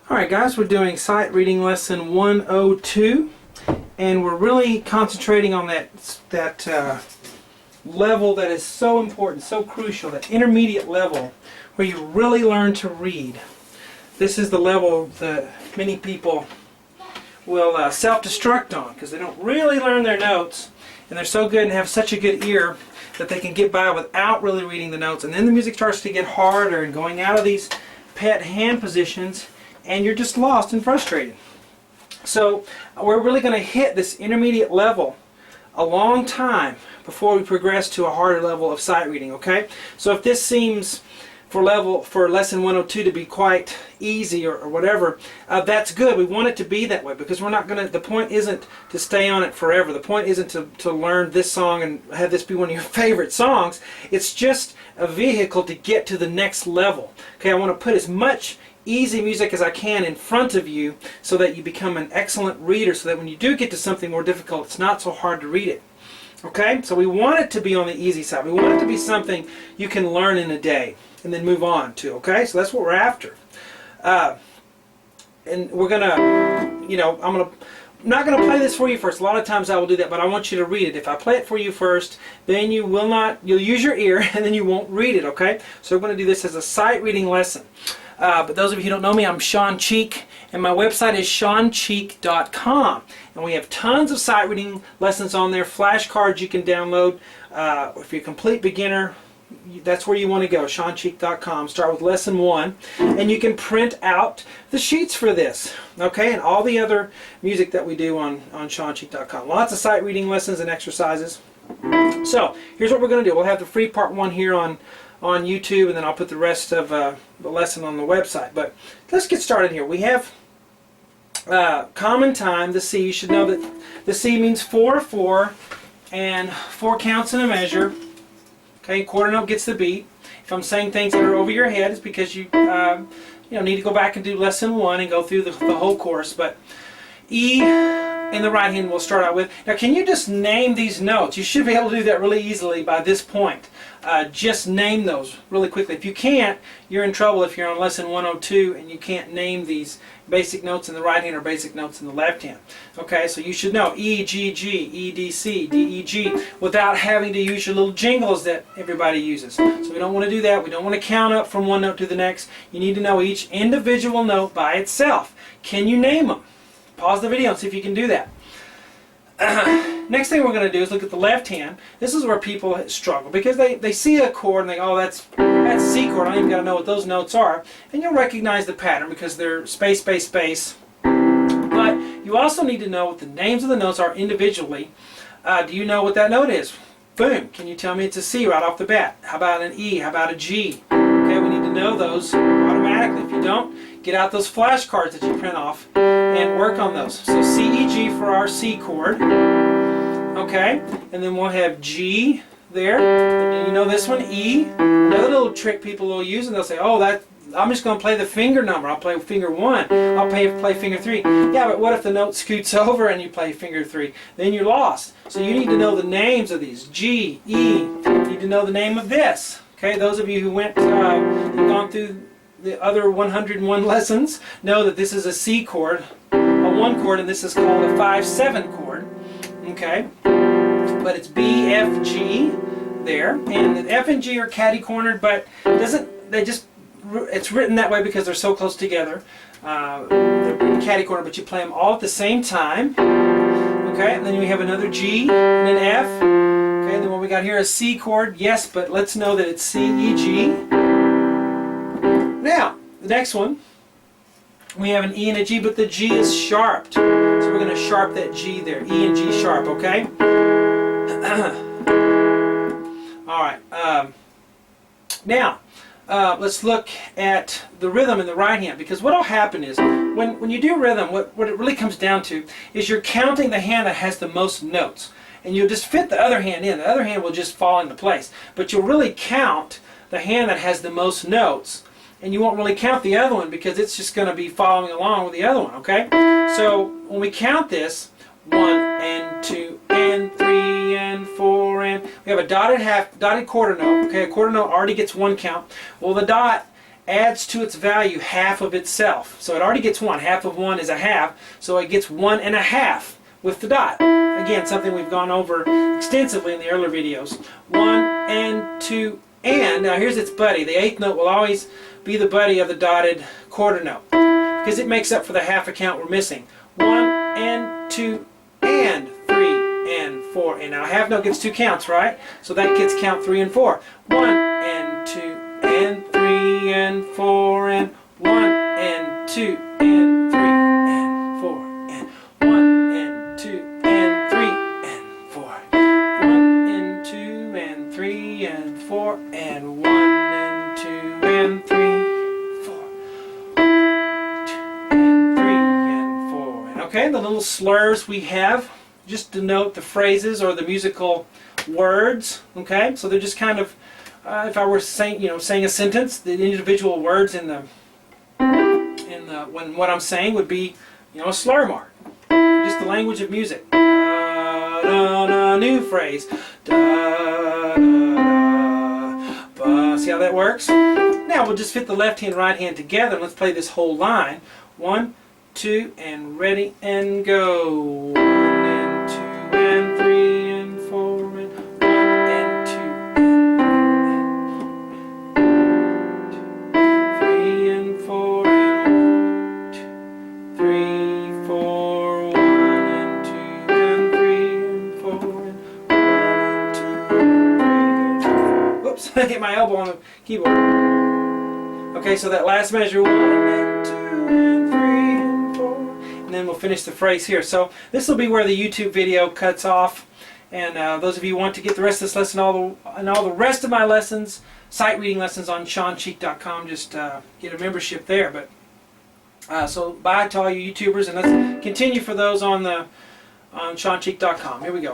Alright guys, we're doing sight reading lesson 102 and we're really concentrating on that level that is so important, so crucial, that intermediate level where you really learn to read. This is the level that many people will self-destruct on because they don't really learn their notes and they're so good and have such a good ear that they can get by without really reading the notes, and then the music starts to get harder and going out of these pet hand positions and you're just lost and frustrated. So we're really going to hit this intermediate level a long time before we progress to a harder level of sight reading, okay? So if this seems for lesson 102 to be quite easy or whatever, that's good. We want it to be that way because we're not going to, the point isn't to stay on it forever. The point isn't to learn this song and have this be one of your favorite songs. It's just a vehicle to get to the next level. Okay, I want to put as much easy music as I can in front of you so that you become an excellent reader, so that when you do get to something more difficult, it's not so hard to read it. Okay, so we want it to be on the easy side. We want it to be something you can learn in a day and then move on to. Okay, so that's what we're after. And we're gonna, I'm not gonna play this for you first. A lot of times I will do that, but I want you to read it. If I play it for you first, then you'll use your ear and then you won't read it. Okay, so we're going to do this as a sight reading lesson. But those of you who don't know me, I'm Sean Cheek, and my website is seancheek.com. And we have tons of sight reading lessons on there, flashcards you can download. If you're a complete beginner, that's where you want to go, seancheek.com. Start with lesson 1, and you can print out the sheets for this, okay, and all the other music that we do on seancheek.com. Lots of sight reading lessons and exercises. So here's what we're going to do. We'll have the free part 1 here on YouTube, and then I'll put the rest of the lesson on the website. But let's get started here. We have common time, the C. You should know that the C means 4/4, and 4 counts in a measure. Okay, quarter note gets the beat. If I'm saying things that are over your head, it's because you need to go back and do lesson 1 and go through the whole course. But E in the right hand we'll start out with. Now, can you just name these notes? You should be able to do that really easily by this point. Just name those really quickly. If you can't, you're in trouble if you're on lesson 102 and you can't name these basic notes in the right hand or basic notes in the left hand. Okay, so you should know E, G, G, E, D, C, D, E, G without having to use your little jingles that everybody uses. So we don't want to do that. We don't want to count up from one note to the next. You need to know each individual note by itself. Can you name them? Pause the video and see if you can do that. Next thing we're going to do is look at the left hand. This is where people struggle because they see a chord and they go, oh, that's a C chord. I don't even got to know what those notes are. And you'll recognize the pattern because they're space, space, space. But you also need to know what the names of the notes are individually. Do you know what that note is? Boom. Can you tell me it's a C right off the bat? How about an E? How about a G? Okay, we need to know those automatically. If you don't, get out those flashcards that you print off and work on those. So C, E, G for our C chord. Okay, and then we'll have G there. And you know this one, E. Another little trick people will use, and they'll say, oh, I'm just going to play the finger number. I'll play finger 1. I'll play finger 3. Yeah, but what if the note scoots over and you play finger 3? Then you're lost. So you need to know the names of these. G, E. You need to know the name of this. Okay, those of you who went and gone through the other 101 lessons know that this is a C chord, a 1 chord, and this is called a 5/7 chord. Okay, but it's B, F, G there, and the F and G are catty-cornered, but it's written that way because they're so close together. They're catty-cornered, but you play them all at the same time. Okay, and then we have another G and an F. Okay, and then what we got here is C chord. Yes, but let's know that it's C, E, G. Now, the next one, we have an E and a G, but the G is sharped. So we're going to sharp that G there. E and G sharp, okay? Alright. Now, let's look at the rhythm in the right hand, because what will happen is, when you do rhythm, what it really comes down to is you're counting the hand that has the most notes. And you'll just fit the other hand in. The other hand will just fall into place. But you'll really count the hand that has the most notes, and you won't really count the other one because it's just going to be following along with the other one, okay? So when we count this, 1 and 2 and 3 and 4 and we have a dotted quarter note. Okay, a quarter note already gets 1 count. Well, the dot adds to its value half of itself. So it already gets 1. Half of 1 is a half, so it gets 1 1/2 with the dot. Again, something we've gone over extensively in the earlier videos. 1 and 2 and. Now here's its buddy. The 8th note will always be the buddy of the dotted quarter note because it makes up for the half a count we're missing. 1 and 2 and 3 and 4. And now a half note gets 2 counts, right? So that gets count 3 and 4. 1 and 2 and 3 and 4 and 1 and 2 and 3 and 4 and 1 and 2 and 3 and 4. 1 and 2 and 3 and 4 and 1 and 2 and 3, 4. 2 and 3 and 4. And okay, the little slurs we have just denote the phrases or the musical words. Okay, so they're just kind of if I were saying, saying a sentence, the individual words in the when what I'm saying would be, a slur mark. Just the language of music. Da, da, da, new phrase. Da, da, da, ba. See how that works? Now we'll just fit the left hand, right hand together. Let's play this whole line. 1, 2, and ready and go. 1 and 2 and 3 and 4 and 1 and 2 and 3 and 4 and 2, 3, 4, 1 and 2 and 3 and 4 and 1 and 2 and 3 and 4. Whoops! I hit my elbow on the keyboard. Okay, so that last measure, 1 and 2 and 3 and 4, and then we'll finish the phrase here. So this will be where the YouTube video cuts off. And those of you who want to get the rest of this lesson and all the rest of my lessons, sight reading lessons on SeanCheek.com, just get a membership there. But so bye to all you YouTubers, and let's continue for those on SeanCheek.com. Here we go.